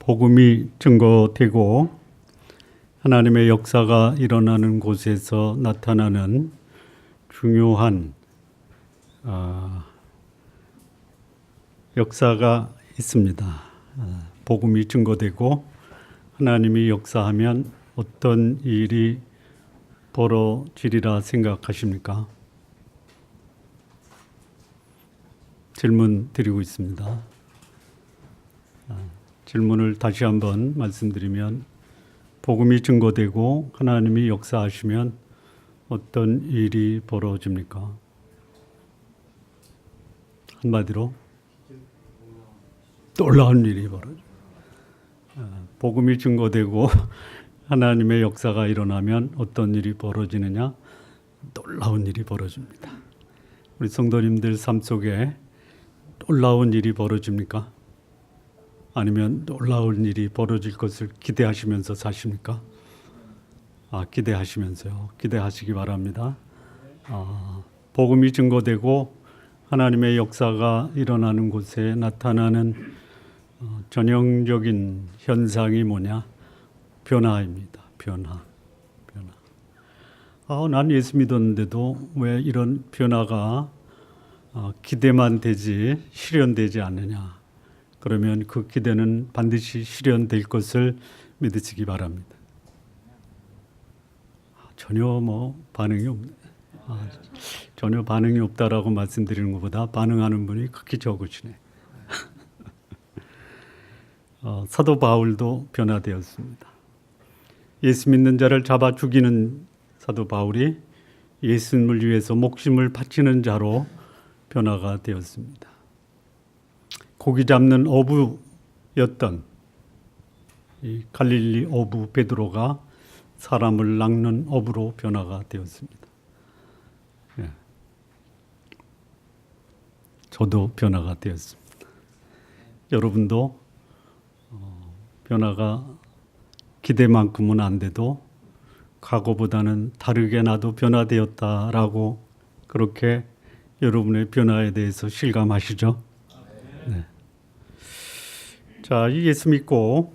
복음이 증거되고 하나님의 역사가 일어나는 곳에서 나타나는 중요한 역사가 있습니다. 복음이 증거되고 하나님이 역사하면 어떤 일이 벌어지리라 생각하십니까? 질문 드리고 있습니다. 질문을 다시 한번 말씀드리면 복음이 증거되고 하나님이 역사하시면 어떤 일이 벌어집니까? 한마디로 놀라운 일이 벌어집니다. 복음이 증거되고 하나님의 역사가 일어나면 어떤 일이 벌어지느냐? 놀라운 일이 벌어집니다. 우리 성도님들 삶 속에 놀라운 일이 벌어집니까? 아니면 놀라운 일이 벌어질 것을 기대하시면서 사십니까? 기대하시면서요. 기대하시기 바랍니다. 복음이 증거되고 하나님의 역사가 일어나는 곳에 나타나는 전형적인 현상이 뭐냐? 변화입니다. 변화. 난 예수 믿었는데도 왜 이런 변화가 기대만 되지 실현되지 않느냐? 그러면 그 기대는 반드시 실현될 것을 믿으시기 바랍니다. 전혀 반응이 없네. 전혀 반응이 없다라고 말씀드리는 것보다 반응하는 분이 극히 적으시네. 사도 바울도 변화되었습니다. 예수 믿는 자를 잡아 죽이는 사도 바울이 예수님을 위해서 목숨을 바치는 자로 변화가 되었습니다. 고기 잡는 어부였던 이 갈릴리 어부 베드로가 사람을 낚는 어부로 변화가 되었습니다. 저도 변화가 되었습니다. 여러분도 변화가 기대만큼은 안 돼도 과거보다는 다르게 나도 변화되었다라고 그렇게 여러분의 변화에 대해서 실감하시죠? 네. 자, 이 예수 믿고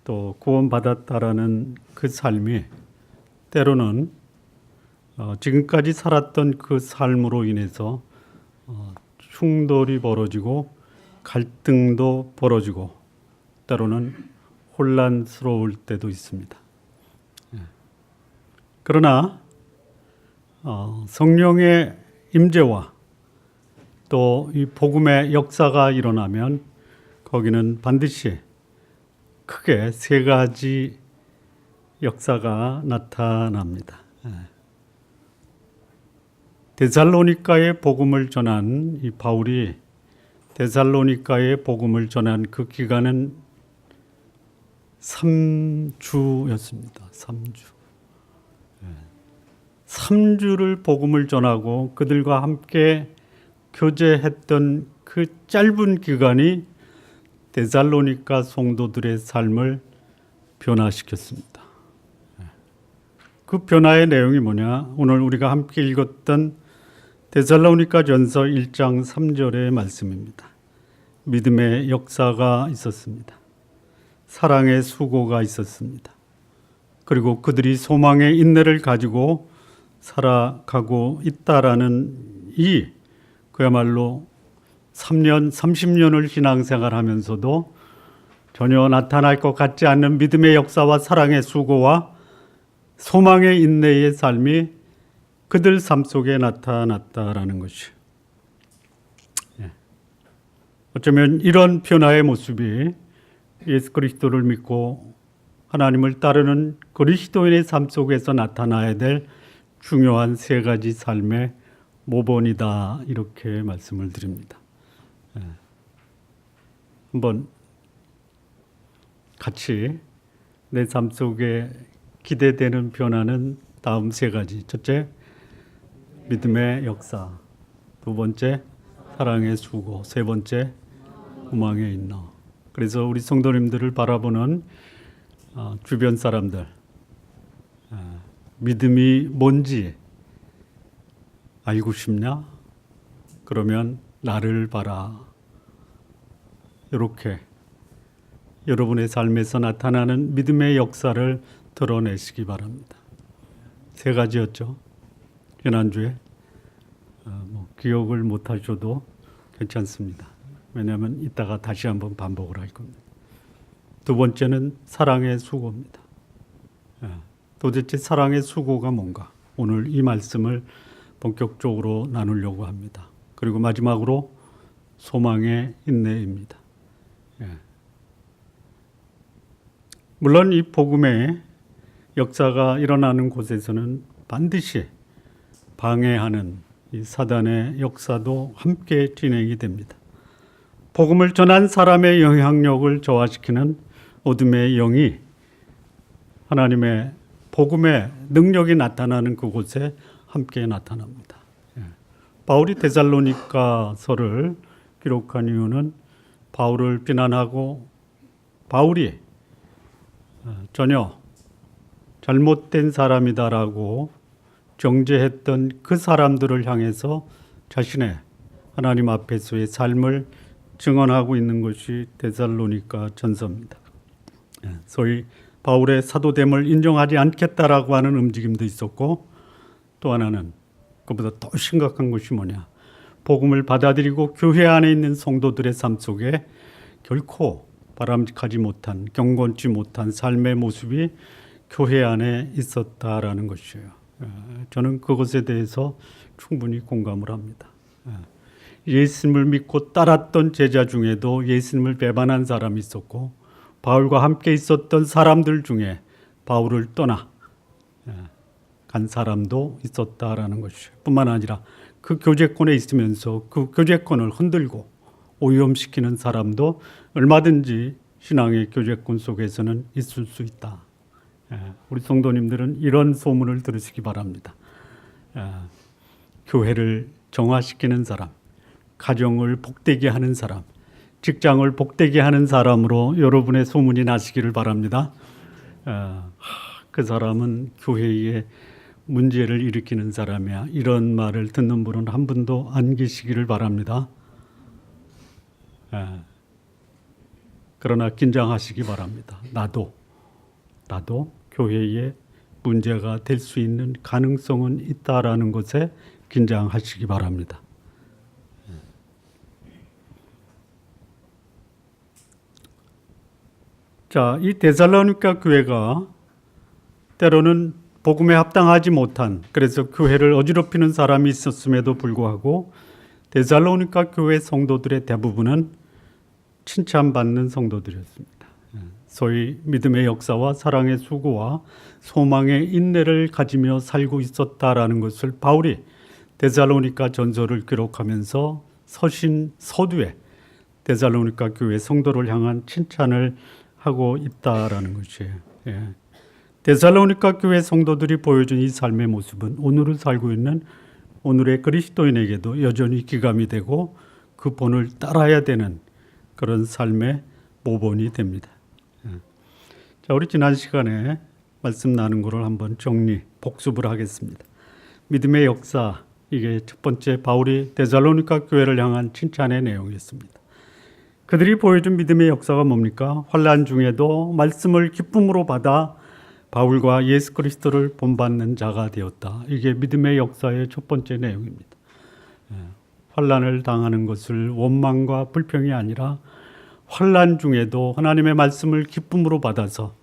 또 구원받았다라는 그 삶이 때로는 지금까지 살았던 그 삶으로 인해서 충돌이 벌어지고 갈등도 벌어지고 때로는 혼란스러울 때도 있습니다. 그러나 성령의 임재와 또 이 복음의 역사가 일어나면 거기는 반드시 크게 세 가지 역사가 나타납니다. 데살로니가의 복음을 전한 이 바울이 데살로니가의 복음을 전한 그 기간은 3주였습니다. 3주. 3주를 복음을 전하고 그들과 함께 교제했던 그 짧은 기간이 데살로니가 성도들의 삶을 변화시켰습니다. 그 변화의 내용이 뭐냐? 오늘 우리가 함께 읽었던 데살로니가 전서 1장 3절의 말씀입니다. 믿음의 역사가 있었습니다. 사랑의 수고가 있었습니다. 그리고 그들이 소망의 인내를 가지고 살아가고 있다라는 이 그야말로 3년, 30년을 신앙생활하면서도 전혀 나타날 것 같지 않는 믿음의 역사와 사랑의 수고와 소망의 인내의 삶이 그들 삶 속에 나타났다라는 것이. 어쩌면 이런 변화의 모습이 예수 그리스도를 믿고 하나님을 따르는 그리스도인의 삶 속에서 나타나야 될 중요한 세 가지 삶의 모본이다 이렇게 말씀을 드립니다. 한번 같이 내 삶 속에 기대되는 변화는 다음 세 가지. 첫째, 믿음의 역사. 두 번째, 사랑의 수고. 세 번째, 소망의 인내. 그래서 우리 성도님들을 바라보는 주변 사람들, 믿음이 뭔지 알고 싶냐? 그러면 나를 봐라. 이렇게 여러분의 삶에서 나타나는 믿음의 역사를 드러내시기 바랍니다. 세 가지였죠. 지난주에 기억을 못하셔도 괜찮습니다. 왜냐하면 이따가 다시 한번 반복을 할 겁니다. 두 번째는 사랑의 수고입니다. 도대체 사랑의 수고가 뭔가? 오늘 이 말씀을 본격적으로 나누려고 합니다. 그리고 마지막으로 소망의 인내입니다. 물론 이 복음의 역사가 일어나는 곳에서는 반드시 방해하는 이 사단의 역사도 함께 진행이 됩니다. 복음을 전한 사람의 영향력을 저하시키는 어둠의 영이 하나님의 복음의 능력이 나타나는 그곳에 함께 나타납니다. 바울이 데살로니가서를 기록한 이유는 바울을 비난하고 바울이 전혀 잘못된 사람이다라고 정죄했던 그 사람들을 향해서 자신의 하나님 앞에서의 삶을 증언하고 있는 것이 데살로니가 전서입니다. 소위 바울의 사도됨을 인정하지 않겠다라고 하는 움직임도 있었고, 또 하나는 그보다 더 심각한 것이 뭐냐, 복음을 받아들이고 교회 안에 있는 성도들의 삶 속에 결코 바람직하지 못한, 경건치 못한 삶의 모습이 교회 안에 있었다라는 것이에요. 저는 그것에 대해서 충분히 공감을 합니다. 예수님을 믿고 따랐던 제자 중에도 예수님을 배반한 사람이 있었고, 바울과 함께 있었던 사람들 중에 바울을 떠나 간 사람도 있었다라는 것이에요. 뿐만 아니라 그 교제권에 있으면서 그 교제권을 흔들고 오염시키는 사람도 얼마든지 신앙의 교제권 속에서는 있을 수 있다. 우리 성도님들은 이런 소문을 들으시기 바랍니다. 교회를 정화시키는 사람, 가정을 복되게 하는 사람, 직장을 복되게 하는 사람으로 여러분의 소문이 나시기를 바랍니다. 그 사람은 교회에 문제를 일으키는 사람이야. 이런 말을 듣는 분은 한 분도 안 계시기를 바랍니다. 그러나 긴장하시기 바랍니다. 나도 교회에 문제가 될 수 있는 가능성은 있다라는 것에 긴장하시기 바랍니다. 자, 이 데살로니가 교회가 때로는 복음에 합당하지 못한, 그래서 교회를 어지럽히는 사람이 있었음에도 불구하고 데살로니가 교회 성도들의 대부분은 칭찬받는 성도들이었습니다. 소위 믿음의 역사와 사랑의 수고와 소망의 인내를 가지며 살고 있었다라는 것을 바울이 데살로니가 전서를 기록하면서 서신 서두에 데살로니가 교회 성도를 향한 칭찬을 하고 있다라는 것이에요. 데살로니가 교회 성도들이 보여준 이 삶의 모습은 오늘을 살고 있는 오늘의 그리스도인에게도 여전히 기감이 되고 그 본을 따라야 되는 그런 삶의 모본이 됩니다. 자, 우리 지난 시간에 말씀 나눈 것을 한번 복습을 하겠습니다. 믿음의 역사, 이게 첫 번째 바울이 데살로니가 교회를 향한 칭찬의 내용이었습니다. 그들이 보여준 믿음의 역사가 뭡니까? 환난 중에도 말씀을 기쁨으로 받아 바울과 예수 그리스도를 본받는 자가 되었다. 이게 믿음의 역사의 첫 번째 내용입니다. 환난을 당하는 것을 원망과 불평이 아니라 환난 중에도 하나님의 말씀을 기쁨으로 받아서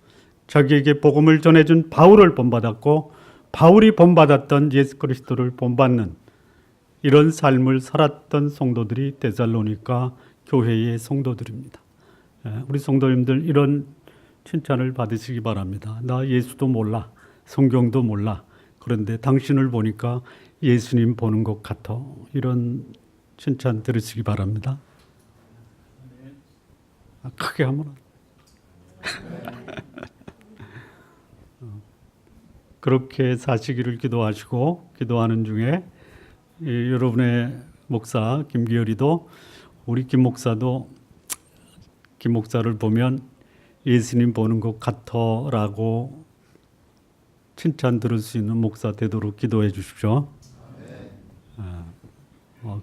자기에게 복음을 전해준 바울을 본받았고 바울이 본받았던 예수 그리스도를 본받는 이런 삶을 살았던 성도들이 데살로니가 교회의 성도들입니다. 우리 성도님들 이런 칭찬을 받으시기 바랍니다. 나 예수도 몰라, 성경도 몰라. 그런데 당신을 보니까 예수님 보는 것 같아. 이런 칭찬 들으시기 바랍니다. 크게 하면 그렇게 사시기를 기도하시고 기도하는 중에 여러분의 목사 김기열이도 우리 김 목사도 김 목사를 보면 예수님 보는 것 같아라고 칭찬 들을 수 있는 목사 되도록 기도해 주십시오.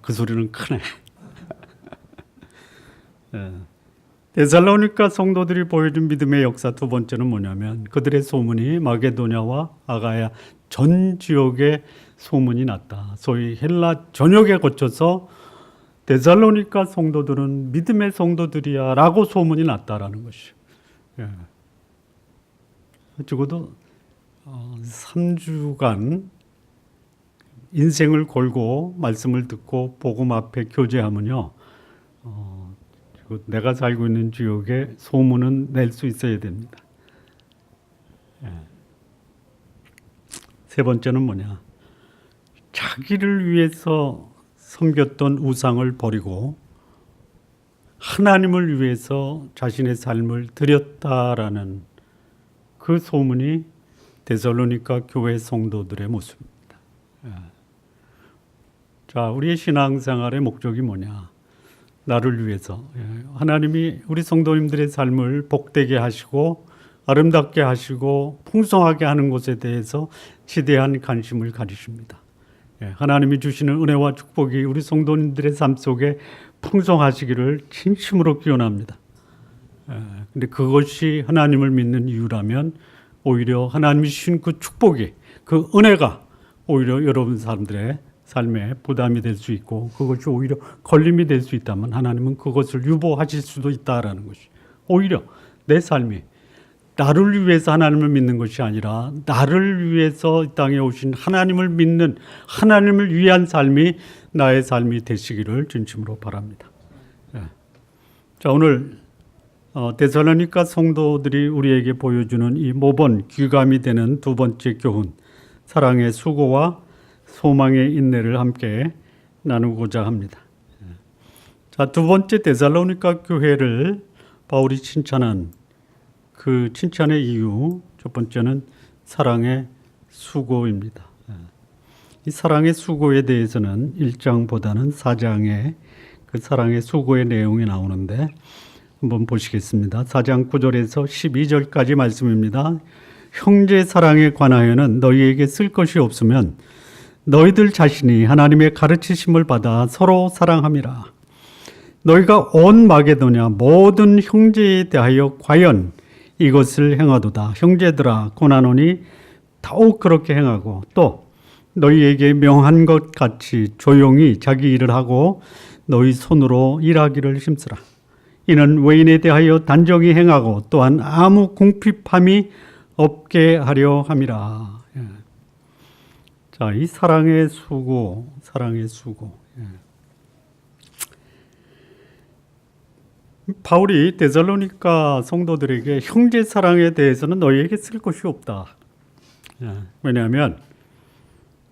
그 소리는 크네. 데살로니가 성도들이 보여준 믿음의 역사 두 번째는 뭐냐면 그들의 소문이 마게도냐와 아가야 전 지역에 소문이 났다. 소위 헬라 전역에 거쳐서 데살로니가 성도들은 믿음의 성도들이야 라고 소문이 났다라는 것이요. 예. 적어도 3주간 인생을 걸고 말씀을 듣고 복음 앞에 교제하면요, 내가 살고 있는 지역에 소문은 낼 수 있어야 됩니다. 예. 세 번째는 뭐냐? 자기를 위해서 섬겼던 우상을 버리고 하나님을 위해서 자신의 삶을 드렸다라는 그 소문이 데살로니가 교회 성도들의 모습입니다. 자, 우리의 신앙생활의 목적이 뭐냐? 나를 위해서 하나님이 우리 성도님들의 삶을 복되게 하시고 아름답게 하시고 풍성하게 하는 것에 대해서 지대한 관심을 가지십니다. 하나님이 주시는 은혜와 축복이 우리 성도님들의 삶 속에 풍성하시기를 진심으로 기원합니다. 근데 그것이 하나님을 믿는 이유라면 오히려 하나님이 주신 그 축복이, 그 은혜가 오히려 여러분 사람들의 삶에 부담이 될 수 있고 그것이 오히려 걸림이 될 수 있다면 하나님은 그것을 유보하실 수도 있다라는 것이, 오히려 내 삶이 나를 위해서 하나님을 믿는 것이 아니라 나를 위해서 이 땅에 오신 하나님을 믿는, 하나님을 위한 삶이 나의 삶이 되시기를 진심으로 바랍니다. 자, 오늘 데살로니가 성도들이 우리에게 보여주는 이 모범, 귀감이 되는 두 번째 교훈, 사랑의 수고와 소망의 인내를 함께 나누고자 합니다. 자, 두 번째 데살로니가 교회를 바울이 칭찬한 그 칭찬의 이유, 첫 번째는 사랑의 수고입니다. 이 사랑의 수고에 대해서는 1장보다는 4장에 그 사랑의 수고의 내용이 나오는데 한번 보시겠습니다. 4장 9절에서 12절까지 말씀입니다. 형제 사랑에 관하여는 너희에게 쓸 것이 없으면 너희들 자신이 하나님의 가르치심을 받아 서로 사랑함이라. 너희가 온 마게도냐 모든 형제에 대하여 과연 이것을 행하도다. 형제들아 고나노니 더욱 그렇게 행하고 또 너희에게 명한 것 같이 조용히 자기 일을 하고 너희 손으로 일하기를 힘쓰라. 이는 외인에 대하여 단정히 행하고 또한 아무 궁핍함이 없게 하려 함이라. 자, 이 사랑의 수고, 사랑의 수고. 바울이 데살로니가 성도들에게 형제 사랑에 대해서는 너희에게 쓸 것이 없다. 왜냐하면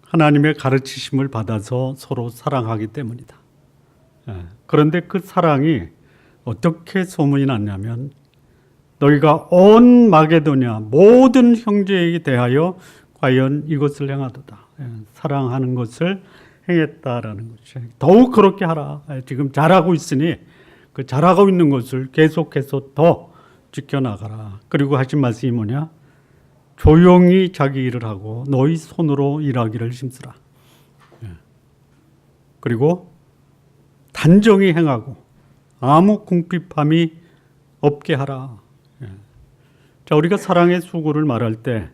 하나님의 가르치심을 받아서 서로 사랑하기 때문이다. 그런데 그 사랑이 어떻게 소문이 났냐면 너희가 온 마게도냐 모든 형제에게 대하여 과연 이것을 행하도다. 사랑하는 것을 행했다라는 것이. 더욱 그렇게 하라. 지금 잘하고 있으니 그 잘하고 있는 것을 계속해서 더 지켜나가라. 그리고 하신 말씀이 뭐냐? 조용히 자기 일을 하고 너희 손으로 일하기를 힘쓰라. 그리고 단정히 행하고 아무 궁핍함이 없게 하라. 자, 우리가 사랑의 수고를 말할 때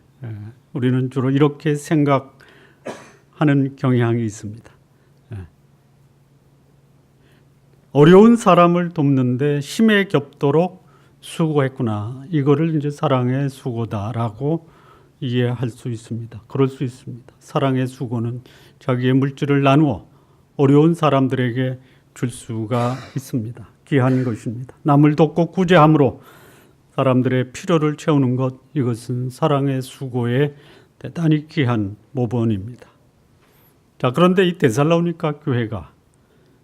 우리는 주로 이렇게 생각하는 경향이 있습니다. 어려운 사람을 돕는데 힘에 겹도록 수고했구나. 이거를 이제 사랑의 수고다라고 이해할 수 있습니다. 그럴 수 있습니다. 사랑의 수고는 자기의 물질을 나누어 어려운 사람들에게 줄 수가 있습니다. 귀한 것입니다. 남을 돕고 구제함으로 사람들의 필요를 채우는 것, 이것은 사랑의 수고의 대단히 귀한 모범입니다. 자, 그런데 이 데살로니가 교회가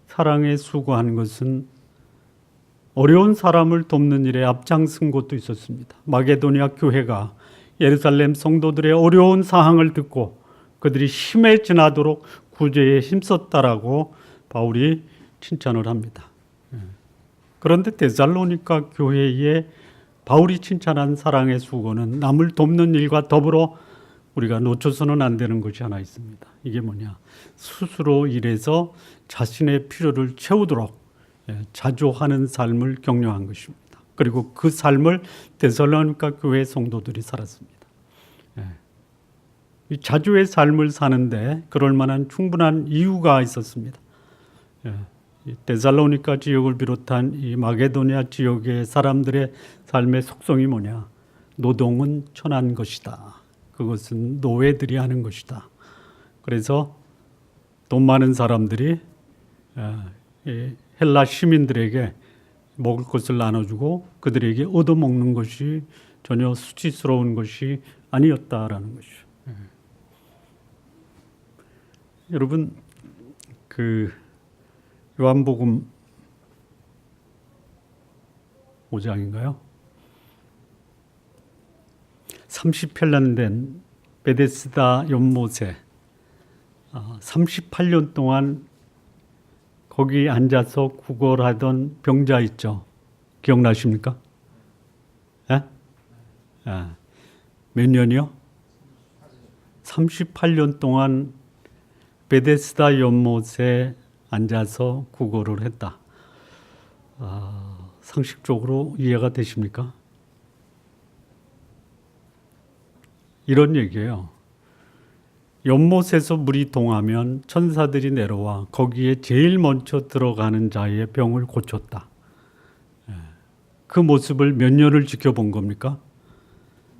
사랑에 수고한 것은 어려운 사람을 돕는 일에 앞장선 것도 있었습니다. 마게도니아 교회가 예루살렘 성도들의 어려운 사항을 듣고 그들이 힘에 지나도록 구제에 힘썼다라고 바울이 칭찬을 합니다. 그런데 데살로니가 교회의 바울이 칭찬한 사랑의 수고는 남을 돕는 일과 더불어 우리가 놓쳐서는 안 되는 것이 하나 있습니다. 이게 뭐냐? 스스로 일해서 자신의 필요를 채우도록 자조하는 삶을 격려한 것입니다. 그리고 그 삶을 데살로니가 교회 성도들이 살았습니다. 이 자주의 삶을 사는데 그럴 만한 충분한 이유가 있었습니다. 이 데살로니가 지역을 비롯한 이 마게도니아 지역의 사람들의 삶의 속성이 뭐냐? 노동은 천한 것이다. 그것은 노예들이 하는 것이다. 그래서 돈 많은 사람들이 헬라 시민들에게 먹을 것을 나눠주고 그들에게 얻어먹는 것이 전혀 수치스러운 것이 아니었다라는 것이죠. 여러분, 그 요한복음 5장인가요? 30편란 된 베데스다 연못에 38년 동안 거기 앉아서 구걸하던 병자 있죠. 기억나십니까? 예? 몇 년이요? 38년 동안 베데스다 연못에 앉아서 구걸을 했다. 상식적으로 이해가 되십니까? 이런 얘기예요. 연못에서 물이 동하면 천사들이 내려와 거기에 제일 먼저 들어가는 자의 병을 고쳤다. 그 모습을 몇 년을 지켜본 겁니까?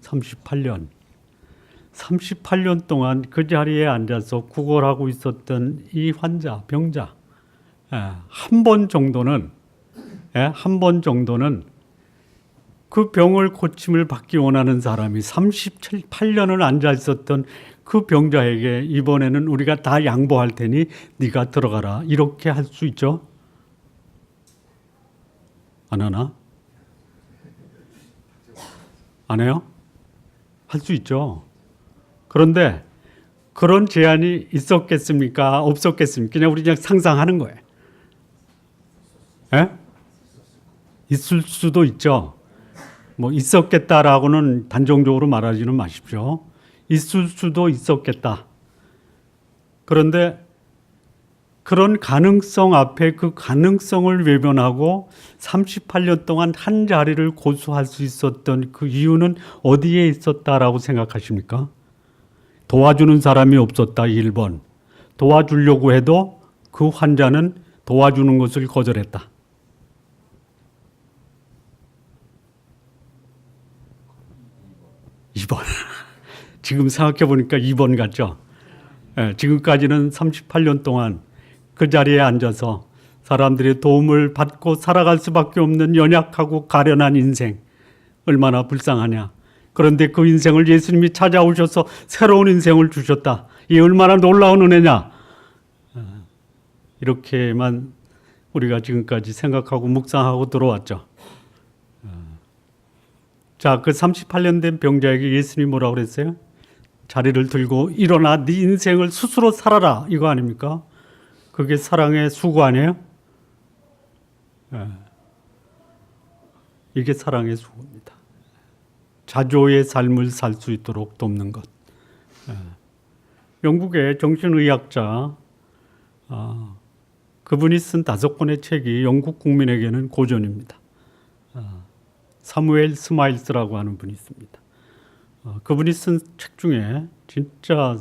38년. 38년 동안 그 자리에 앉아서 구걸하고 있었던 이 환자, 병자, 한 번 정도는 그 병을 고침을 받기 원하는 사람이 38년을 앉아 있었던 그 병자에게 이번에는 우리가 다 양보할 테니 네가 들어가라. 이렇게 할 수 있죠? 안 하나? 안 해요? 할 수 있죠. 그런데 그런 제한이 있었겠습니까? 없었겠습니까? 그냥 우리 그냥 상상하는 거예요. 예? 있을 수도 있죠. 뭐 있었겠다라고는 단정적으로 말하지는 마십시오. 있을 수도 있었겠다. 그런데 그런 가능성 앞에 그 가능성을 외면하고 38년 동안 한 자리를 고수할 수 있었던 그 이유는 어디에 있었다라고 생각하십니까? 도와주는 사람이 없었다. 1번. 도와주려고 해도 그 환자는 도와주는 것을 거절했다. 2번. 지금 생각해 보니까 2번 같죠? 지금까지는 38년 동안 그 자리에 앉아서 사람들의 도움을 받고 살아갈 수밖에 없는 연약하고 가련한 인생. 얼마나 불쌍하냐. 그런데 그 인생을 예수님이 찾아오셔서 새로운 인생을 주셨다. 이 얼마나 놀라운 은혜냐. 이렇게만 우리가 지금까지 생각하고 묵상하고 들어왔죠. 자, 그 38년 된 병자에게 예수님이 뭐라고 그랬어요? 자리를 들고 일어나 네 인생을 스스로 살아라. 이거 아닙니까? 그게 사랑의 수고 아니에요? 이게 사랑의 수고입니다. 자조의 삶을 살 수 있도록 돕는 것. 영국의 정신의학자 그분이 쓴 5권의 책이 영국 국민에게는 고전입니다. 사무엘 스마일스라고 하는 분이 있습니다. 그분이 쓴 책 중에 진짜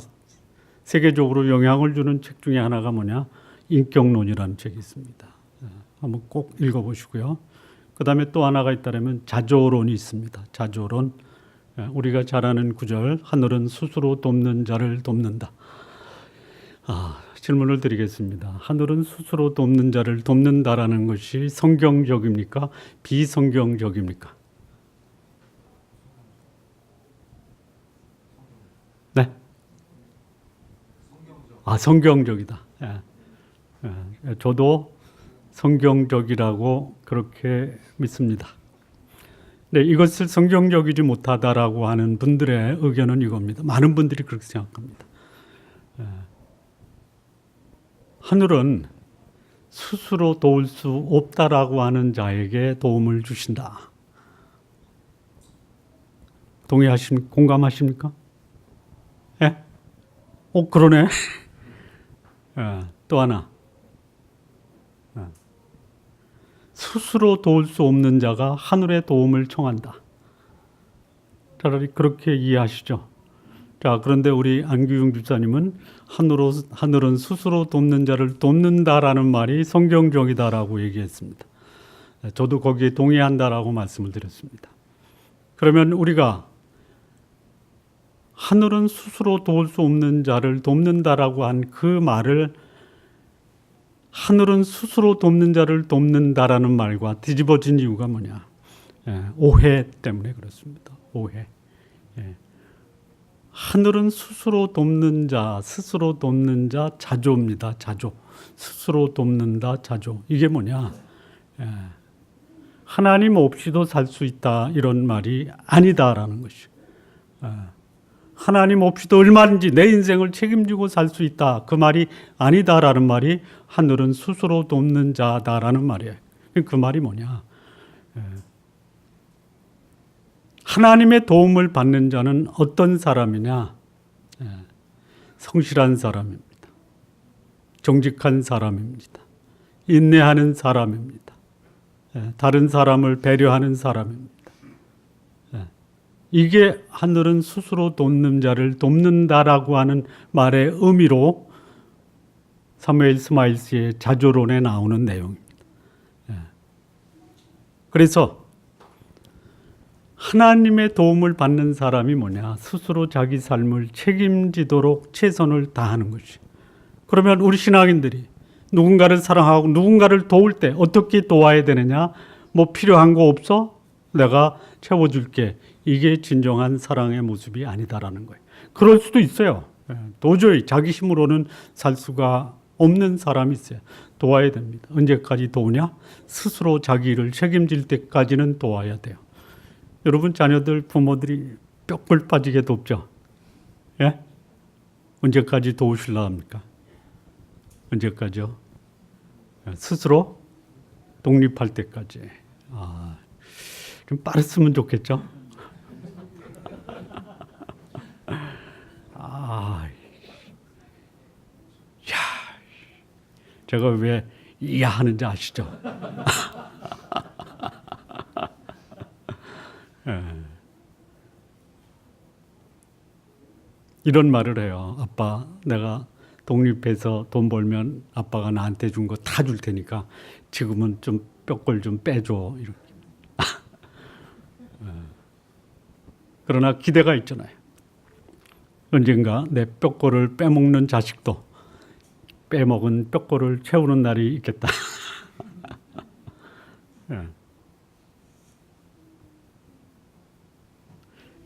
세계적으로 영향을 주는 책 중에 하나가 뭐냐? 인격론이라는 책이 있습니다. 한번 꼭 읽어보시고요. 그 다음에 또 하나가 있다면 자조론이 있습니다. 자조론. 우리가 잘 아는 구절, 하늘은 스스로 돕는 자를 돕는다. 질문을 드리겠습니다. 하늘은 스스로 돕는 자를 돕는다라는 것이 성경적입니까? 비성경적입니까? 네? 성경적이다. 저도 성경적이라고 그렇게 믿습니다. 네, 이것을 성경적이지 못하다라고 하는 분들의 의견은 이겁니다. 많은 분들이 그렇게 생각합니다. 하늘은 스스로 도울 수 없다라고 하는 자에게 도움을 주신다. 동의하십니까? 공감하십니까? 예? 그러네. 또 하나. 스스로 도울 수 없는 자가 하늘의 도움을 청한다. 차라리 그렇게 이해하시죠. 자, 그런데 우리 안규영 집사님은 하늘은 스스로 돕는 자를 돕는다라는 말이 성경적이다라고 얘기했습니다. 저도 거기에 동의한다라고 말씀을 드렸습니다. 그러면 우리가 하늘은 스스로 도울 수 없는 자를 돕는다라고 한 그 말을 하늘은 스스로 돕는 자를 돕는다라는 말과 뒤집어진 이유가 뭐냐? 오해 때문에 그렇습니다. 오해. 하늘은 스스로 돕는 자, 스스로 돕는 자 자조입니다. 자조. 스스로 돕는다 자조. 이게 뭐냐? 하나님 없이도 살 수 있다 이런 말이 아니다라는 것이. 하나님 없이도 얼마든지 내 인생을 책임지고 살 수 있다. 그 말이 아니다라는 말이 하늘은 스스로 돕는 자다라는 말이에요. 그 말이 뭐냐? 하나님의 도움을 받는 자는 어떤 사람이냐? 성실한 사람입니다. 정직한 사람입니다. 인내하는 사람입니다. 다른 사람을 배려하는 사람입니다. 이게 하늘은 스스로 돕는 자를 돕는다라고 하는 말의 의미로 사무엘 스마일스의 자조론에 나오는 내용입니다. 그래서 하나님의 도움을 받는 사람이 뭐냐? 스스로 자기 삶을 책임지도록 최선을 다하는 것이. 그러면 우리 신앙인들이 누군가를 사랑하고 누군가를 도울 때 어떻게 도와야 되느냐? 뭐 필요한 거 없어? 내가 채워줄게. 이게 진정한 사랑의 모습이 아니다라는 거예요. 그럴 수도 있어요. 도저히 자기 힘으로는 살 수가 없는 사람이 있어요. 도와야 됩니다. 언제까지 도우냐? 스스로 자기 일을 책임질 때까지는 도와야 돼요. 여러분 자녀들 부모들이 뼈골 빠지게 돕죠. 예? 언제까지 도우시려 합니까? 언제까지요? 스스로 독립할 때까지. 좀 빠르으면 좋겠죠? 제가 왜 이해하는지 아시죠? 이런 말을 해요. 아빠, 내가 독립해서 돈 벌면 아빠가 나한테 준 거 다 줄 테니까 지금은 좀 뼈골 좀 빼줘. 이렇게. 그러나 기대가 있잖아요. 언젠가 내 뼈골을 빼먹는 자식도 빼먹은 뼈골을 채우는 날이 있겠다.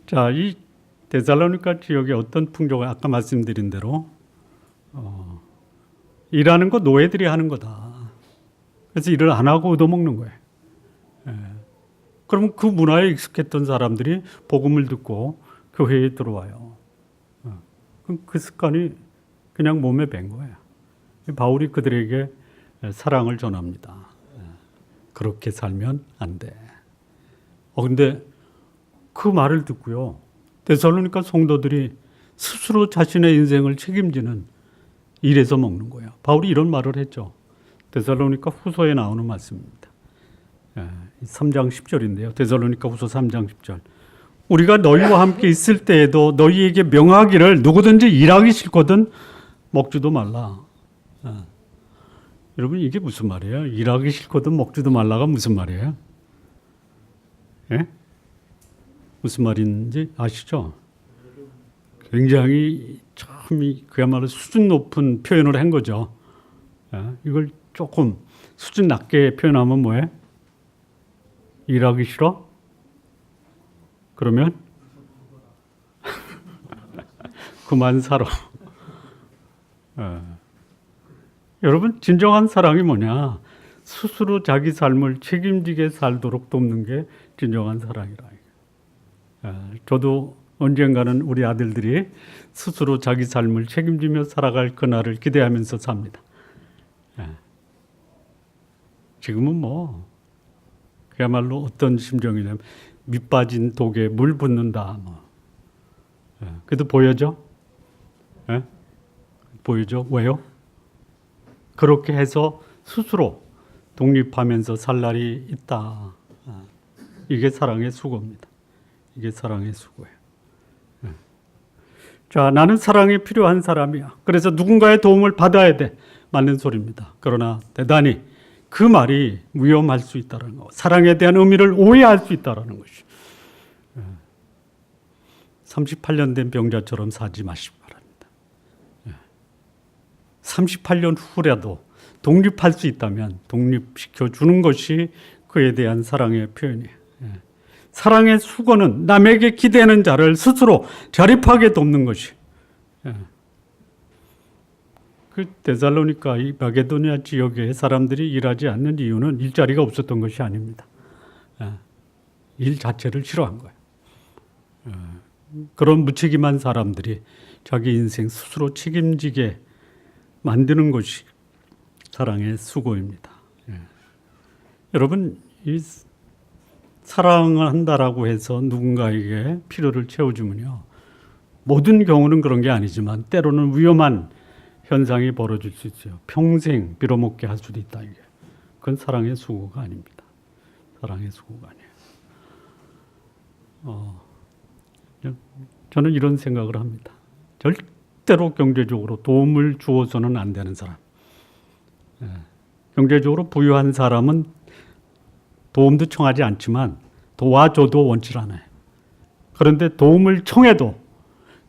자, 이 데살로니가 지역의 어떤 풍조가 아까 말씀드린 대로 일하는 거 노예들이 하는 거다. 그래서 일을 안 하고 얻어먹는 거예요. 그러면 그 문화에 익숙했던 사람들이 복음을 듣고 교회에 들어와요. 그럼 그 습관이 그냥 몸에 밴 거예요. 바울이 그들에게 사랑을 전합니다. 그렇게 살면 안 돼. 근데 그 말을 듣고요. 데살로니가 성도들이 스스로 자신의 인생을 책임지는 일에서 먹는 거예요. 바울이 이런 말을 했죠. 데살로니가 후서에 나오는 말씀입니다. 3장 10절인데요. 데살로니가 후서 3장 10절. 우리가 너희와 함께 있을 때에도 너희에게 명하기를 누구든지 일하기 싫거든 먹지도 말라. 여러분 이게 무슨 말이에요? 일하기 싫거든 먹지도 말라가 무슨 말이에요? 예? 무슨 말인지 아시죠? 굉장히 참 그야말로 수준 높은 표현을 한 거죠. 이걸 조금 수준 낮게 표현하면 뭐예요? 일하기 싫어? 그러면 그만 살아. 여러분 진정한 사랑이 뭐냐? 스스로 자기 삶을 책임지게 살도록 돕는 게 진정한 사랑이라. 저도 언젠가는 우리 아들들이 스스로 자기 삶을 책임지며 살아갈 그날을 기대하면서 삽니다. 지금은 뭐 그야말로 어떤 심정이냐면 밑 빠진 독에 물 붓는다. 그래도 보여죠? 보여죠? 왜요? 그렇게 해서 스스로 독립하면서 살 날이 있다. 이게 사랑의 수고입니다. 이게 사랑의 수고예요. 자, 나는 사랑이 필요한 사람이야. 그래서 누군가의 도움을 받아야 돼. 맞는 소리입니다. 그러나 대단히 그 말이 위험할 수 있다는 거. 사랑에 대한 의미를 오해할 수 있다는 것이. 38년 된 병자처럼 살지 마시기 바랍니다. 38년 후라도 독립할 수 있다면 독립시켜 주는 것이 그에 대한 사랑의 표현이에요. 사랑의 수고는 남에게 기대는 자를 스스로 자립하게 돕는 것이. 그 데살로니가 이 마게도니아 지역의 사람들이 일하지 않는 이유는 일자리가 없었던 것이 아닙니다. 일 자체를 싫어한 거예요. 그런 무책임한 사람들이 자기 인생 스스로 책임지게 만드는 것이 사랑의 수고입니다. 여러분, 이 사랑을 한다라고 해서 누군가에게 필요를 채워주면요, 모든 경우는 그런 게 아니지만 때로는 위험한 현상이 벌어질 수 있어요. 평생 빌어먹게 할 수도 있다. 이게 그건 사랑의 수고가 아닙니다. 사랑의 수고가 아니에요. 저는 이런 생각을 합니다. 절대로 경제적으로 도움을 주어서는 안 되는 사람. 경제적으로 부유한 사람은 도움도 청하지 않지만 도와줘도 원치 않아요. 그런데 도움을 청해도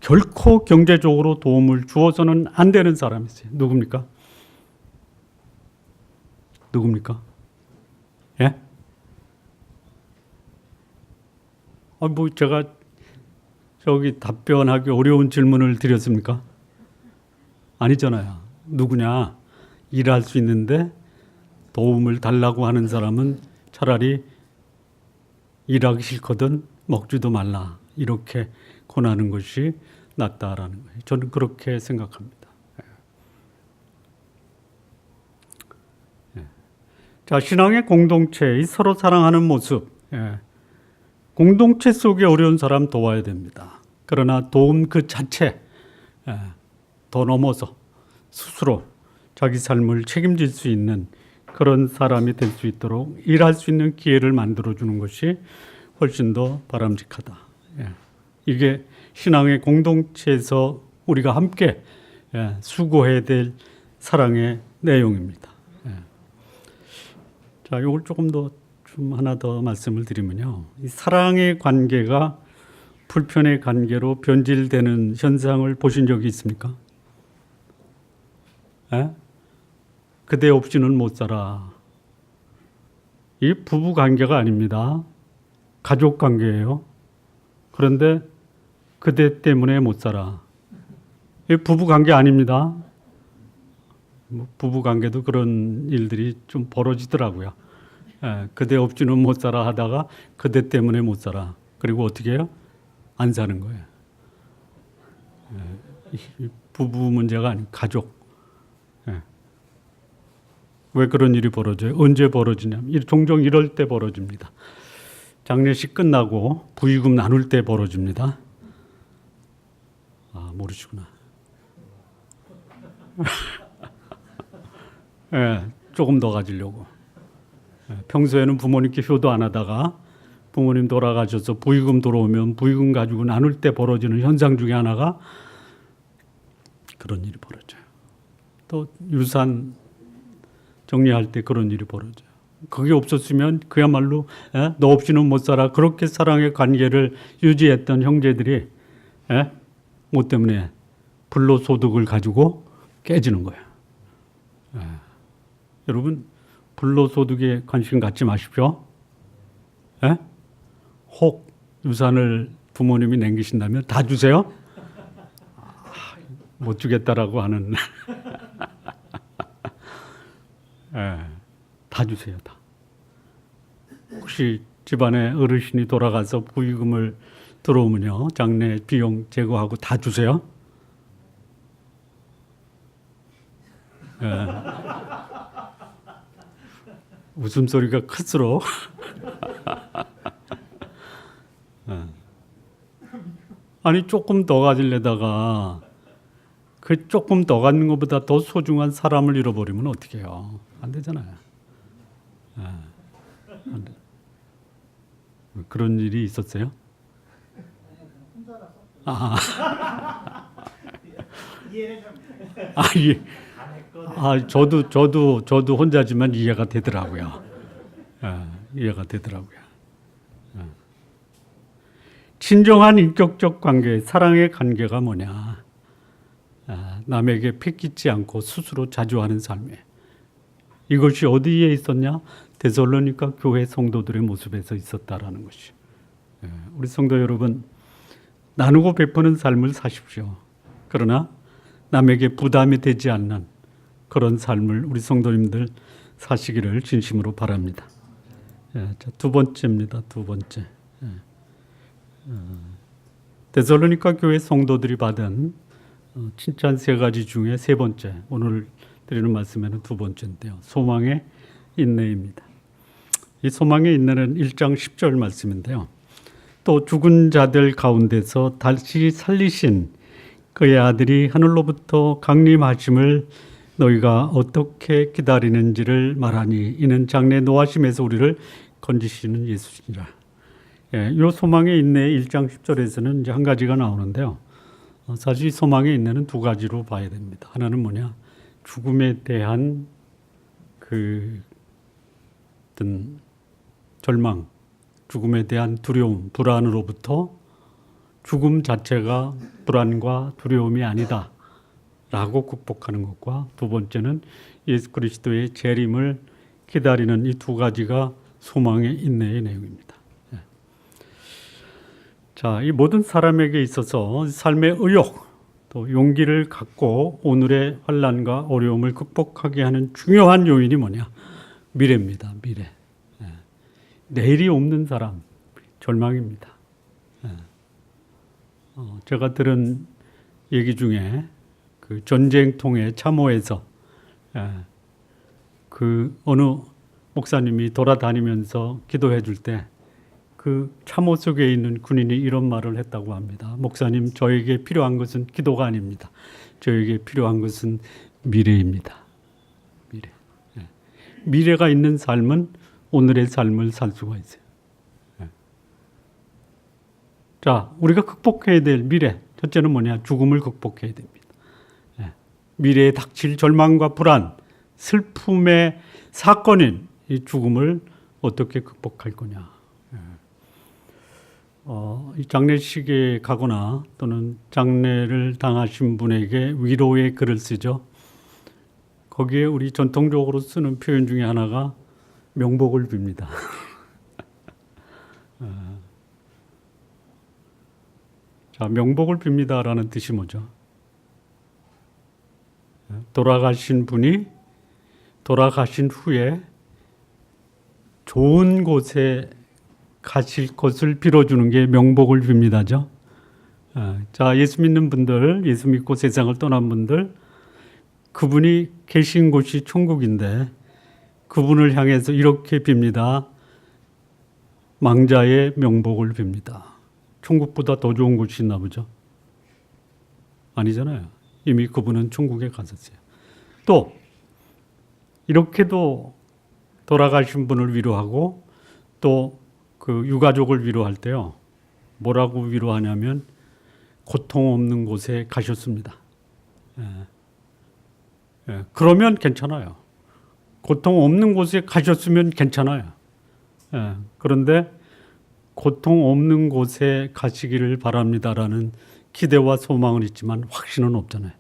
결코 경제적으로 도움을 주어서는 안 되는 사람이 있어요. 누굽니까? 누굽니까? 예? 뭐 제가 저기 답변하기 어려운 질문을 드렸습니까? 아니잖아요. 누구냐? 일할 수 있는데 도움을 달라고 하는 사람은 차라리 일하기 싫거든 먹지도 말라. 이렇게 권하는 것이 낫다라는 거예요. 저는 그렇게 생각합니다. 자, 신앙의 공동체, 서로 사랑하는 모습. 공동체 속에 어려운 사람 도와야 됩니다. 그러나 도움 그 자체 더 넘어서 스스로 자기 삶을 책임질 수 있는 그런 사람이 될 수 있도록 일할 수 있는 기회를 만들어주는 것이 훨씬 더 바람직하다. 이게 신앙의 공동체에서 우리가 함께 수고해야 될 사랑의 내용입니다. 자, 이걸 조금 더 하나 더 말씀을 드리면요, 이 사랑의 관계가 불편의 관계로 변질되는 현상을 보신 적이 있습니까? 그대 없이는 못 살아. 이 부부 관계가 아닙니다. 가족 관계예요. 그런데 그대 때문에 못 살아. 이 부부 관계 아닙니다. 부부 관계도 그런 일들이 좀 벌어지더라고요. 그대 없이는 못 살아 하다가 그대 때문에 못 살아. 그리고 어떻게 해요? 안 사는 거예요. 부부 문제가 아니고 가족. 왜 그런 일이 벌어져요? 언제 벌어지냐면 종종 이럴 때 벌어집니다. 장례식 끝나고 부의금 나눌 때 벌어집니다. 아, 모르시구나. 조금 더 가지려고. 평소에는 부모님께 효도 안 하다가 부모님 돌아가셔서 부의금 들어오면 부의금 가지고 나눌 때 벌어지는 현상 중에 하나가 그런 일이 벌어져요. 또 유산 정리할 때 그런 일이 벌어져요. 그게 없었으면 그야말로 너 없이는 못 살아. 그렇게 사랑의 관계를 유지했던 형제들이 뭐 때문에 불로소득을 가지고 깨지는 거예요. 여러분, 불로소득에 관심 갖지 마십시오. 혹 유산을 부모님이 남기신다면 다 주세요. 못 주겠다라고 하는 다 주세요. 다. 혹시 집안에 어르신이 돌아가서 부의금을 들어오면요, 장례 비용 제거하고 다 주세요. 웃음소리가 클수록 아니 조금 더 가지려다가 그 조금 더 갖는 것보다 더 소중한 사람을 잃어버리면 어떻게 해요? 안 되잖아요. 그런 일이 있었어요? 아, 예. 저도 혼자지만 이해가 되더라고요. 이해가 되더라고요. 진정한 인격적 관계, 사랑의 관계가 뭐냐? 남에게 패기치 않고 스스로 자주하는 삶에 이것이 어디에 있었냐? 데살로니가 교회 성도들의 모습에서 있었다라는 것이. 우리 성도 여러분, 나누고 베푸는 삶을 사십시오. 그러나 남에게 부담이 되지 않는 그런 삶을 우리 성도님들 사시기를 진심으로 바랍니다. 자, 두 번째입니다. 두 번째. 데살로니가 교회 성도들이 받은 칭찬 세 가지 중에 세 번째, 오늘 드리는 말씀에는 두 번째인데요. 소망의 인내입니다. 이 소망의 인내는 1장 10절 말씀인데요. 또 죽은 자들 가운데서 다시 살리신 그의 아들이 하늘로부터 강림하심을 너희가 어떻게 기다리는지를 말하니 이는 장래 노하심에서 우리를 건지시는 예수시니라. 이 소망의 인내의 1장 10절에서는 이제 한 가지가 나오는데요. 사실 소망의 인내는 두 가지로 봐야 됩니다. 하나는 뭐냐? 죽음에 대한 그 어떤 절망, 죽음에 대한 두려움, 불안으로부터 죽음 자체가 불안과 두려움이 아니다 라고 극복하는 것과 두 번째는 예수 그리스도의 재림을 기다리는 이 두 가지가 소망의 인내의 내용입니다. 자, 이 모든 사람에게 있어서 삶의 의욕, 또 용기를 갖고 오늘의 환난과 어려움을 극복하게 하는 중요한 요인이 뭐냐? 미래입니다. 미래. 내일이 없는 사람, 절망입니다. 제가 들은 얘기 중에 그 전쟁통의 참호에서 그 어느 목사님이 돌아다니면서 기도해 줄 때 그 참호 속에 있는 군인이 이런 말을 했다고 합니다. 목사님, 저에게 필요한 것은 기도가 아닙니다. 저에게 필요한 것은 미래입니다. 미래. 미래가 있는 삶은 오늘의 삶을 살 수가 있어요. 자, 우리가 극복해야 될 미래. 첫째는 뭐냐? 죽음을 극복해야 됩니다. 미래에 닥칠 절망과 불안, 슬픔의 사건인 이 죽음을 어떻게 극복할 거냐? 이 장례식에 가거나 또는 장례를 당하신 분에게 위로의 글을 쓰죠. 거기에 우리 전통적으로 쓰는 표현 중에 하나가 명복을 빕니다. 자, 명복을 빕니다라는 뜻이 뭐죠? 돌아가신 분이 돌아가신 후에 좋은 곳에 가실 것을 빌어주는 게 명복을 빕니다죠. 자, 예수 믿는 분들, 예수 믿고 세상을 떠난 분들, 그분이 계신 곳이 천국인데 그분을 향해서 이렇게 빕니다. 망자의 명복을 빕니다. 천국보다 더 좋은 곳이 있나 보죠? 아니잖아요. 이미 그분은 천국에 가셨어요. 또 이렇게도 돌아가신 분을 위로하고 또 그 유가족을 위로할 때요. 뭐라고 위로하냐면 고통 없는 곳에 가셨습니다. 그러면 괜찮아요. 고통 없는 곳에 가셨으면 괜찮아요. 그런데 고통 없는 곳에 가시기를 바랍니다라는 기대와 소망은 있지만 확신은 없잖아요.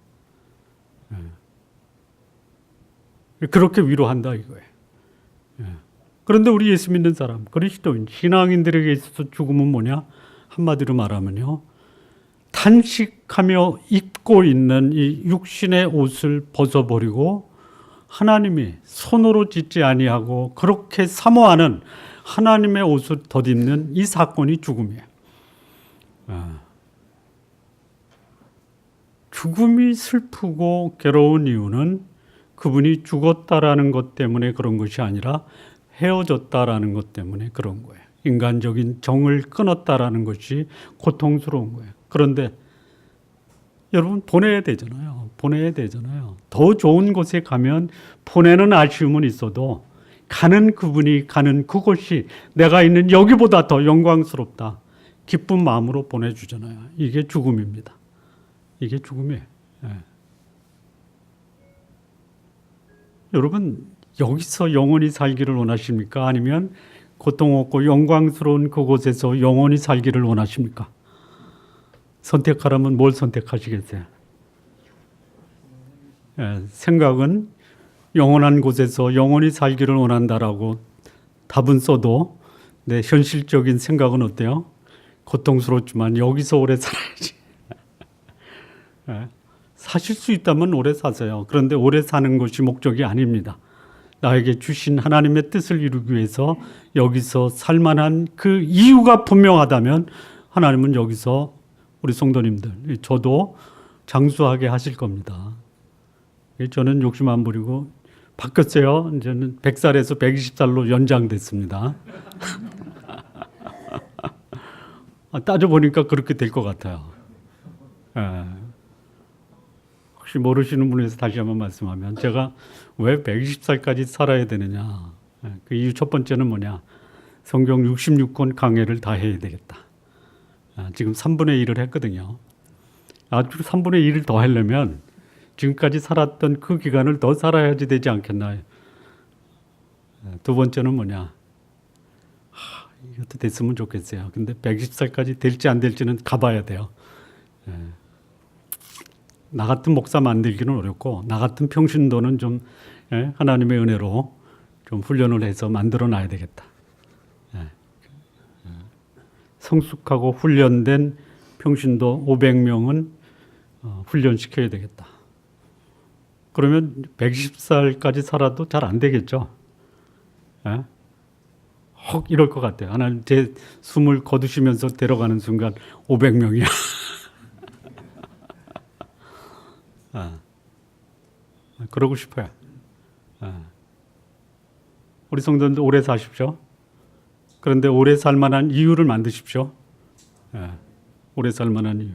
그렇게 위로한다 이거예요. 그런데 우리 예수 믿는 사람, 그리스도인, 신앙인들에게 있어서 죽음은 뭐냐? 한마디로 말하면요. 탄식하며 입고 있는 이 육신의 옷을 벗어버리고 하나님이 손으로 짓지 아니하고 그렇게 사모하는 하나님의 옷을 덧입는 이 사건이 죽음이에요. 죽음이 슬프고 괴로운 이유는 그분이 죽었다라는 것 때문에 그런 것이 아니라 헤어졌다라는 것 때문에 그런 거예요. 인간적인 정을 끊었다라는 것이 고통스러운 거예요. 그런데 여러분 보내야 되잖아요. 보내야 되잖아요. 더 좋은 곳에 가면 보내는 아쉬움은 있어도 가는 그분이 가는 그곳이 내가 있는 여기보다 더 영광스럽다. 기쁜 마음으로 보내주잖아요. 이게 죽음입니다. 이게 죽음이에요. 예. 여러분, 여기서 영원히 살기를 원하십니까? 아니면 고통 없고 영광스러운 그곳에서 영원히 살기를 원하십니까? 선택하라면 뭘 선택하시겠어요? 예, 생각은 영원한 곳에서 영원히 살기를 원한다라고 답은 써도 내 현실적인 생각은 어때요? 고통스럽지만 여기서 오래 살아야지. 예, 사실 수 있다면 오래 사세요. 그런데 오래 사는 것이 목적이 아닙니다. 나에게 주신 하나님의 뜻을 이루기 위해서 여기서 살만한 그 이유가 분명하다면 하나님은 여기서 우리 성도님들, 저도 장수하게 하실 겁니다. 저는 욕심 안 부리고 바뀌었어요. 이제는 100살에서 120살로 연장됐습니다. 따져보니까 그렇게 될 것 같아요. 예. 혹시 모르시는 분에서 다시 한번 말씀하면 제가 왜 120살까지 살아야 되느냐. 그 이유 첫 번째는 뭐냐. 성경 66권 강해를 다 해야 되겠다. 지금 3분의 1을 했거든요. 아주 3분의 1을 더 하려면 지금까지 살았던 그 기간을 더 살아야지 되지 않겠나. 두 번째는 뭐냐. 이것도 됐으면 좋겠어요. 근데 120살까지 될지 안 될지는 가봐야 돼요. 나 같은 목사 만들기는 어렵고 나 같은 평신도는 좀 하나님의 은혜로 좀 훈련을 해서 만들어 놔야 되겠다. 성숙하고 훈련된 평신도 500명은 훈련시켜야 되겠다. 그러면 110살까지 살아도 잘 안 되겠죠. 혹 이럴 것 같아요. 하나님 제 숨을 거두시면서 데려가는 순간 500명이야. 그러고 싶어요. 우리 성도들 오래 사십시오. 그런데 오래 살 만한 이유를 만드십시오. 오래 살 만한 이유.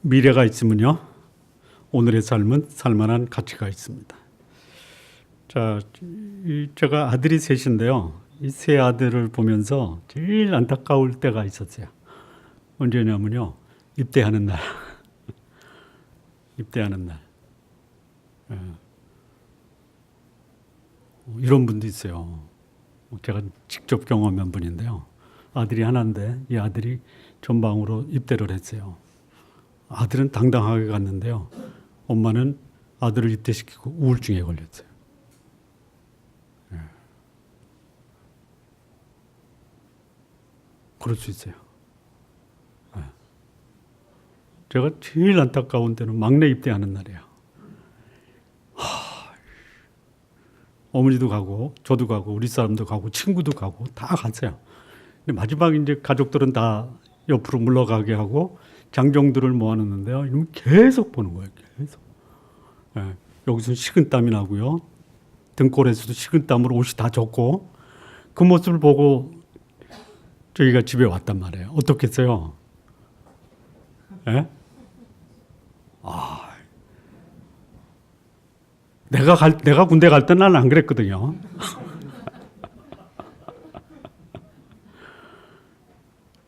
미래가 있으면요, 오늘의 삶은 살만한 가치가 있습니다. 자, 제가 아들이 셋인데요. 이 세 아들을 보면서 제일 안타까울 때가 있었어요. 언제냐면요, 입대하는 날. 입대하는 날. 이런 분도 있어요. 제가 직접 경험한 분인데요. 아들이 하나인데 이 아들이 전방으로 입대를 했어요. 아들은 당당하게 갔는데요. 엄마는 아들을 입대시키고 우울증에 걸렸어요. 그럴 수 있어요. 제가 제일 안타까운 때는 막내 입대하는 날이에요. 어머니도 가고 저도 가고 우리 사람도 가고 친구도 가고 다 갔어요. 근데 마지막 이제 가족들은 다 옆으로 물러가게 하고 장정들을 모아놓는데요. 이러면 계속 보는 거예요. 계속. 여기서 식은땀이 나고요. 등골에서도 식은땀으로 옷이 다 젖고 그 모습을 보고 저희가 집에 왔단 말이에요. 어떻겠어요? 내가 군대 갈 때 나는 안 그랬거든요.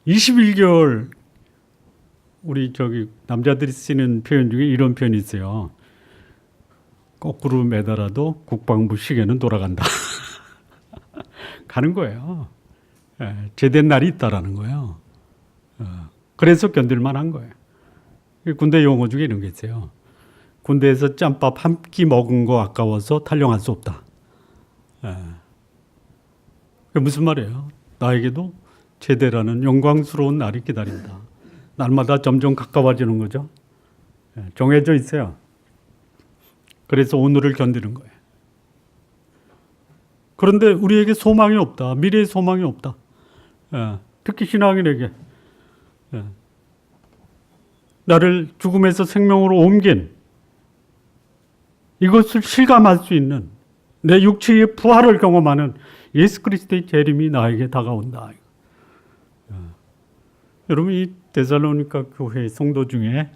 (21개월) 우리 남자들이 쓰는 표현 중에 이런 표현이 있어요. 거꾸로 매달아도 국방부 시계는 돌아간다. 가는 거예요. 제된 날이 있다라는 거예요. 그래서 견딜만 한 거예요. 군대 용어 중에 이런 게 있어요. 군대에서 짬밥 한 끼 먹은 거 아까워서 탈영할 수 없다. 그게 무슨 말이에요? 나에게도 제대라는 영광스러운 날이 기다린다. 날마다 점점 가까워지는 거죠. 정해져 있어요. 그래서 오늘을 견디는 거예요. 그런데 우리에게 소망이 없다. 미래의 소망이 없다. 특히 신앙인에게 나를 죽음에서 생명으로 옮긴 이것을 실감할 수 있는 내 육체의 부활을 경험하는 예수 그리스도의 재림이 나에게 다가온다. 여러분, 이 데살로니가 교회 성도 중에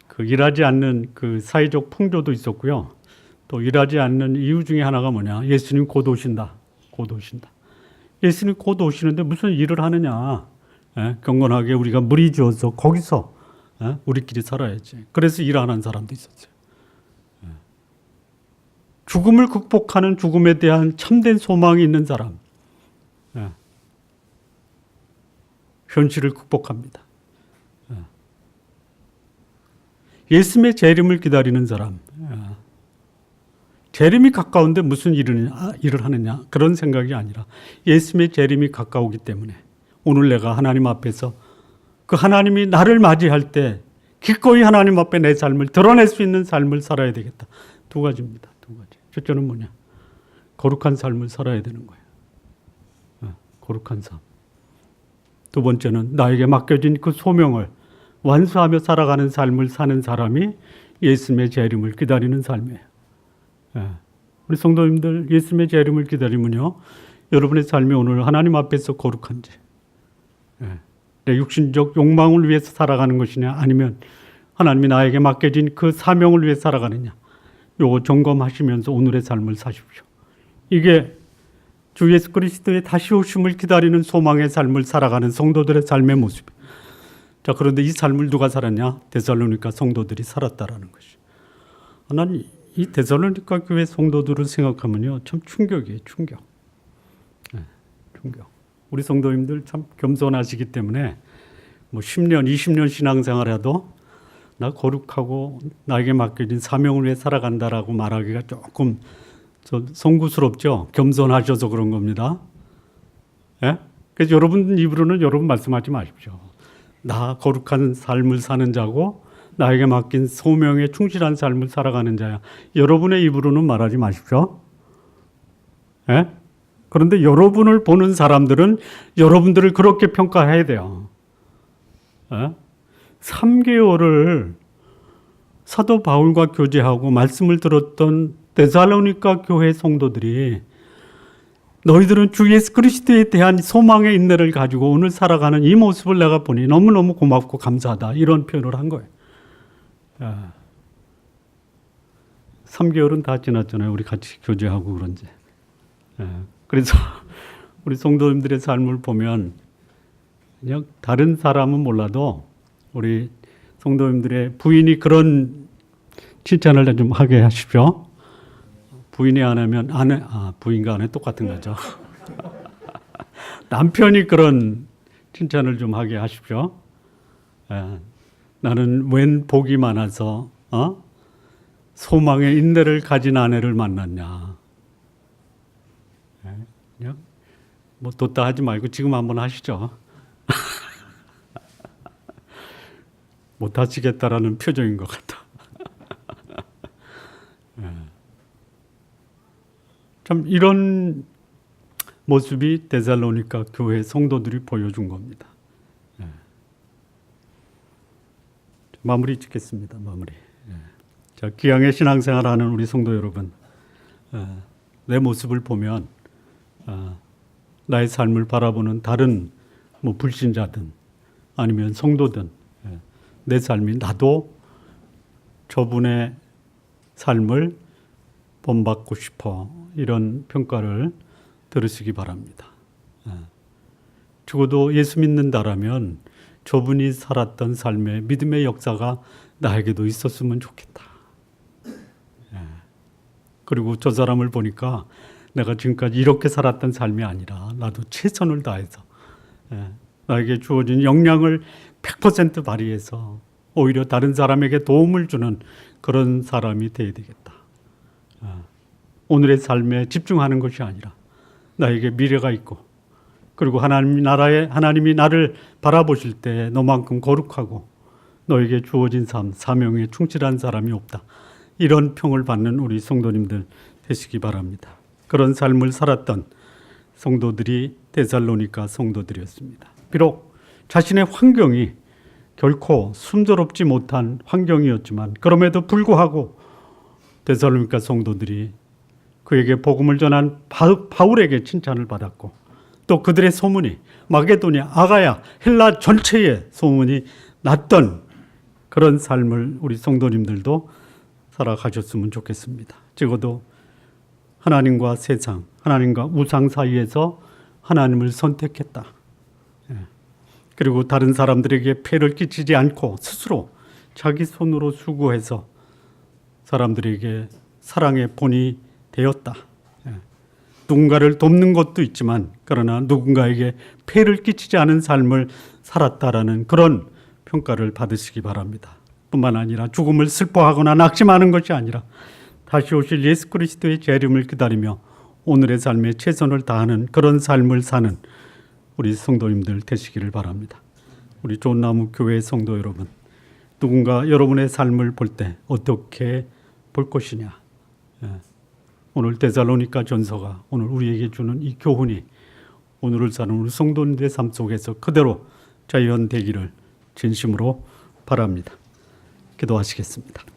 그 일하지 않는 그 사회적 풍조도 있었고요. 또 일하지 않는 이유 중에 하나가 뭐냐? 예수님 곧 오신다. 곧 오신다. 예수님 곧 오시는데 무슨 일을 하느냐? 경건하게 우리가 무리 지어서 거기서 우리끼리 살아야지. 그래서 일 안 한 사람도 있었어요. 죽음을 극복하는 죽음에 대한 참된 소망이 있는 사람. 현실을 극복합니다. 예수님의 재림을 기다리는 사람. 재림이 가까운데 무슨 일을 하느냐? 그런 생각이 아니라 예수님의 재림이 가까우기 때문에 오늘 내가 하나님 앞에서 그 하나님이 나를 맞이할 때 기꺼이 하나님 앞에 내 삶을 드러낼 수 있는 삶을 살아야 되겠다. 두 가지입니다. 두 가지. 첫째는 뭐냐? 거룩한 삶을 살아야 되는 거예요. 거룩한 삶. 두 번째는 나에게 맡겨진 그 소명을 완수하며 살아가는 삶을 사는 사람이 예수님의 재림을 기다리는 삶이에요. 우리 성도님들 예수님의 재림을 기다리면요, 여러분의 삶이 오늘 하나님 앞에서 거룩한지, 내 육신적 욕망을 위해서 살아가는 것이냐, 아니면 하나님이 나에게 맡겨진 그 사명을 위해 살아가느냐, 요거 점검하시면서 오늘의 삶을 사십시오. 이게 주 예수 그리스도의 다시 오심을 기다리는 소망의 삶을 살아가는 성도들의 삶의 모습. 자, 그런데 이 삶을 누가 살았냐? 데살로니가 성도들이 살았다라는 것이. 난 이 데살로니가 교회 성도들을 생각하면요, 참 충격이에요. 충격. 충격. 우리 성도님들 참 겸손하시기 때문에 뭐 10년, 20년 신앙생활해도 나 거룩하고 나에게 맡겨진 사명을 위해 살아간다라고 말하기가 조금 송구스럽죠. 겸손하셔서 그런 겁니다. 그래서 여러분 입으로는 여러분 말씀하지 마십시오. 나 거룩한 삶을 사는 자고 나에게 맡긴 소명에 충실한 삶을 살아가는 자야. 여러분의 입으로는 말하지 마십시오. 그런데 여러분을 보는 사람들은 여러분들을 그렇게 평가해야 돼요. 3개월을 사도 바울과 교제하고 말씀을 들었던 데살로니가 교회 성도들이 너희들은 주 예수 그리스도에 대한 소망의 인내를 가지고 오늘 살아가는 이 모습을 내가 보니 너무너무 고맙고 감사하다. 이런 표현을 한 거예요. 3개월은 다 지났잖아요. 우리 같이 교제하고 그런지. 그래서 우리 성도님들의 삶을 보면 그냥 다른 사람은 몰라도 우리 성도님들의 부인이 그런 칭찬을 좀 하게 하십시오. 부인이 안 하면 아내, 부인과 아내 똑같은 거죠. 남편이 그런 칭찬을 좀 하게 하십시오. 나는 웬 복이 많아서 소망의 인내를 가진 아내를 만났냐. 그냥 뭐 뒀다 하지 말고 지금 한번 하시죠. 못 하시겠다라는 표정인 것 같아. 참 이런 모습이 데살로니가 교회 성도들이 보여준 겁니다. 마무리 짓겠습니다. 마무리. 자, 기양의 신앙생활하는 우리 성도 여러분, 내 모습을 보면 나의 삶을 바라보는 다른 뭐 불신자든 아니면 성도든 내 삶이 나도 저분의 삶을 본받고 싶어, 이런 평가를 들으시기 바랍니다. 적어도 예수 믿는다라면 저분이 살았던 삶의 믿음의 역사가 나에게도 있었으면 좋겠다. 그리고 저 사람을 보니까 내가 지금까지 이렇게 살았던 삶이 아니라 나도 최선을 다해서 나에게 주어진 역량을 100% 발휘해서 오히려 다른 사람에게 도움을 주는 그런 사람이 되어야 되겠다. 오늘의 삶에 집중하는 것이 아니라 나에게 미래가 있고, 그리고 하나님이 나를 바라보실 때 너만큼 거룩하고 너에게 주어진 삶, 사명에 충실한 사람이 없다. 이런 평을 받는 우리 성도님들 되시기 바랍니다. 그런 삶을 살았던 성도들이 데살로니가 성도들이었습니다. 비록 자신의 환경이 결코 순조롭지 못한 환경이었지만 그럼에도 불구하고 데살로니가 성도들이 그에게 복음을 전한 바울에게 칭찬을 받았고, 또 그들의 소문이 마게도냐, 아가야, 헬라 전체에 소문이 났던 그런 삶을 우리 성도님들도 살아가셨으면 좋겠습니다. 적어도 하나님과 세상, 하나님과 우상 사이에서 하나님을 선택했다. 그리고 다른 사람들에게 폐를 끼치지 않고 스스로 자기 손으로 수고해서 사람들에게 사랑의 본이 되었다. 누군가를 돕는 것도 있지만 그러나 누군가에게 폐를 끼치지 않은 삶을 살았다라는 그런 평가를 받으시기 바랍니다. 뿐만 아니라 죽음을 슬퍼하거나 낙심하는 것이 아니라 다시 오실 예수 그리스도의 재림을 기다리며 오늘의 삶에 최선을 다하는 그런 삶을 사는 우리 성도님들 되시기를 바랍니다. 우리 좋은나무 교회 성도 여러분, 누군가 여러분의 삶을 볼 때 어떻게 볼 것이냐. 오늘 데살로니가 전서가 오늘 우리에게 주는 이 교훈이 오늘을 사는 우리 성도님들의 삶 속에서 그대로 자연되기를 진심으로 바랍니다. 기도하시겠습니다.